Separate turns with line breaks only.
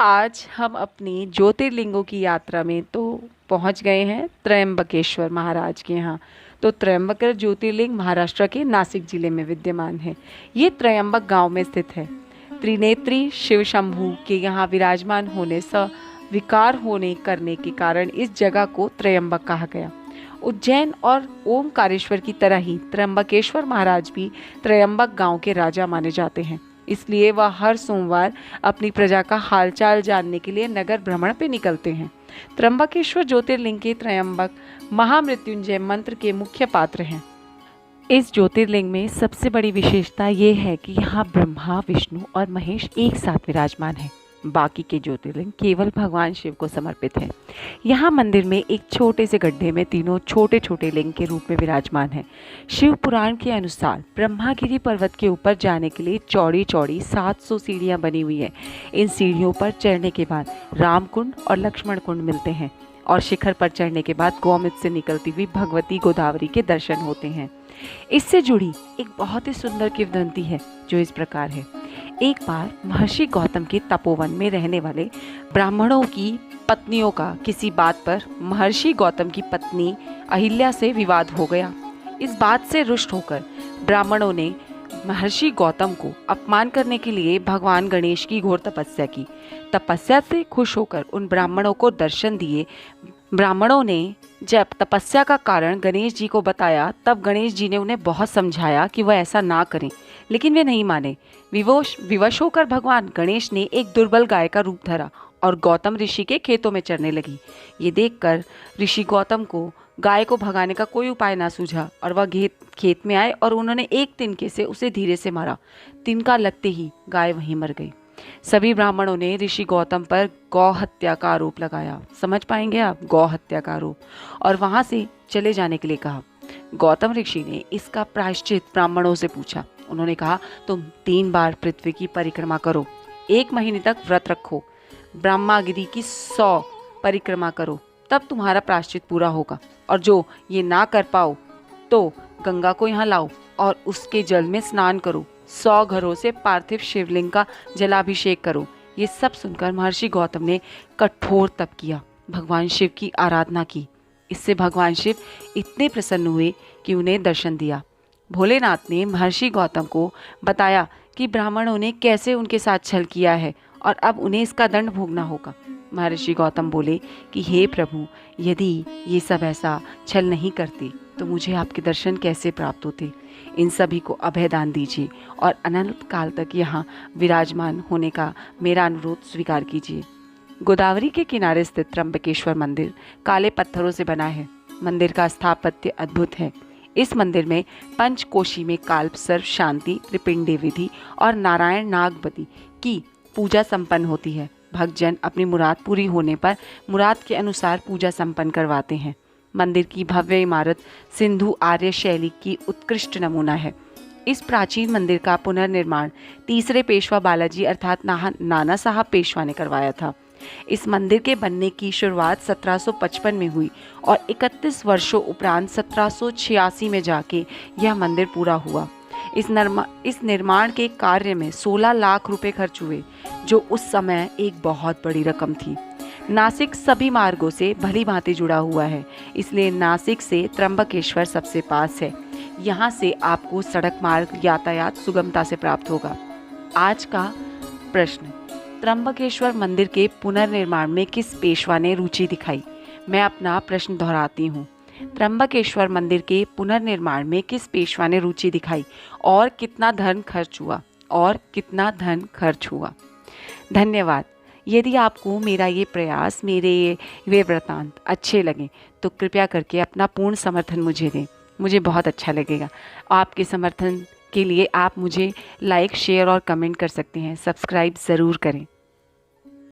आज हम अपनी ज्योतिर्लिंगों की यात्रा में तो पहुंच गए हैं त्र्यंबकेश्वर महाराज के यहाँ। तो त्र्यंबकेश्वर ज्योतिर्लिंग महाराष्ट्र के नासिक जिले में विद्यमान है। ये त्र्यंबक गांव में स्थित है। त्रिनेत्री शिव शंभू के यहाँ विराजमान होने से विकार होने करने के कारण इस जगह को त्र्यंबक कहा गया। उज्जैन और ओमकारेश्वर की तरह ही त्र्यंबकेश्वर महाराज भी त्र्यंबक गांव के राजा माने जाते हैं। इसलिए वह हर सोमवार अपनी प्रजा का हालचाल जानने के लिए नगर भ्रमण पे निकलते हैं। त्र्यंबकेश्वर ज्योतिर्लिंग के त्र्यंबक महामृत्युंजय मंत्र के मुख्य पात्र हैं। इस ज्योतिर्लिंग में सबसे बड़ी विशेषता ये है कि यहाँ ब्रह्मा, विष्णु और महेश एक साथ विराजमान हैं। बाकी के ज्योतिर्लिंग केवल भगवान शिव को समर्पित है। यहाँ मंदिर में एक छोटे से गड्ढे में तीनों छोटे छोटे लिंग के रूप में विराजमान है। शिव पुराण के अनुसार ब्रह्मागिरी पर्वत के ऊपर जाने के लिए चौड़ी चौड़ी 700 सीढ़ियाँ बनी हुई है। इन सीढ़ियों पर चढ़ने के बाद राम कुंड और लक्ष्मण कुंड मिलते हैं और शिखर पर चढ़ने के बाद गौमुख से निकलती हुई भगवती गोदावरी के दर्शन होते हैं। इससे जुड़ी एक बहुत ही सुंदर किंवदंती है जो इस प्रकार है। एक बार महर्षि गौतम के तपोवन में रहने वाले ब्राह्मणों की पत्नियों का किसी बात पर महर्षि गौतम की पत्नी अहिल्या से विवाद हो गया। इस बात से रुष्ट होकर ब्राह्मणों ने महर्षि गौतम को अपमान करने के लिए भगवान गणेश की घोर तपस्या की। तपस्या से खुश होकर उन ब्राह्मणों को दर्शन दिए। ब्राह्मणों ने जब तपस्या का कारण गणेश जी को बताया, तब गणेश जी ने उन्हें बहुत समझाया कि वह ऐसा ना करें, लेकिन वे नहीं माने। विवश होकर भगवान गणेश ने एक दुर्बल गाय का रूप धरा और गौतम ऋषि के खेतों में चरने लगी। ये देखकर ऋषि गौतम को गाय को भगाने का कोई उपाय ना सूझा और वह खेत में आए और उन्होंने एक तिनके से उसे धीरे से मारा। तिनका लगते ही गाय वहीं मर गई। सभी ब्राह्मणों ने ऋषि गौतम पर गौ हत्या का आरोप लगाया। समझ पाएंगे आप, गौ हत्या का आरोप, और वहां से चले जाने के लिए कहा। गौतम ऋषि ने इसका प्रायश्चित ब्राह्मणों से पूछा। उन्होंने कहा, तुम 3 बार पृथ्वी की परिक्रमा करो, 1 महीने तक व्रत रखो, ब्रह्मागिरी की 100 परिक्रमा करो, तब तुम्हारा प्रायश्चित पूरा होगा। और जो ये ना कर पाओ तो गंगा को यहाँ लाओ और उसके जल में स्नान करो। 100 घरों से पार्थिव शिवलिंग का जलाभिषेक करो। ये सब सुनकर महर्षि गौतम ने कठोर तप किया, भगवान शिव की आराधना की। इससे भगवान शिव इतने प्रसन्न हुए कि उन्हें दर्शन दिया। भोलेनाथ ने महर्षि गौतम को बताया कि ब्राह्मणों ने कैसे उनके साथ छल किया है और अब उन्हें इसका दंड भोगना होगा। महर्षि गौतम बोले कि हे प्रभु, यदि ये सब ऐसा छल नहीं करते तो मुझे आपके दर्शन कैसे प्राप्त होते। इन सभी को अभय दान दीजिए और अनंत काल तक यहाँ विराजमान होने का मेरा अनुरोध स्वीकार कीजिए। गोदावरी के किनारे स्थित त्र्यंबकेश्वर मंदिर काले पत्थरों से बना है। मंदिर का स्थापत्य अद्भुत है। इस मंदिर में पंचकोशी में काल्प सर्व शांति, त्रिपिंडी विधि और नारायण नागवती की पूजा संपन्न होती है। भक्तजन अपनी मुराद पूरी होने पर मुराद के अनुसार पूजा संपन्न करवाते हैं। मंदिर की भव्य इमारत सिंधु आर्य शैली की उत्कृष्ट नमूना है। इस प्राचीन मंदिर का पुनर्निर्माण 3रे पेशवा बालाजी अर्थात नाना साहब पेशवा ने करवाया था। इस मंदिर के बनने की शुरुआत 1755 में हुई और 31 वर्षों उपरांत 1786 में जाके यह मंदिर पूरा हुआ। इस निर्माण के कार्य में 16 लाख रुपए खर्च हुए, जो उस समय एक बहुत बड़ी रकम थी। नासिक सभी मार्गों से भली भांति जुड़ा हुआ है, इसलिए नासिक से त्र्यंबकेश्वर सबसे पास है। यहाँ से आपको सड़क मार्ग यातायात सुगमता से प्राप्त होगा। आज का प्रश्न, त्र्यंबकेश्वर मंदिर के पुनर्निर्माण में किस पेशवा ने रुचि दिखाई? मैं अपना प्रश्न दोहराती हूँ। त्र्यंबकेश्वर मंदिर के पुनर्निर्माण में किस पेशवा ने रुचि दिखाई और कितना धन खर्च हुआ? धन्यवाद। यदि आपको मेरा ये प्रयास, मेरे ये वृत्तांत अच्छे लगे तो कृपया करके अपना पूर्ण समर्थन मुझे दें। मुझे बहुत अच्छा लगेगा। आपके समर्थन के लिए आप मुझे लाइक, शेयर और कमेंट कर सकते हैं। सब्सक्राइब ज़रूर करें।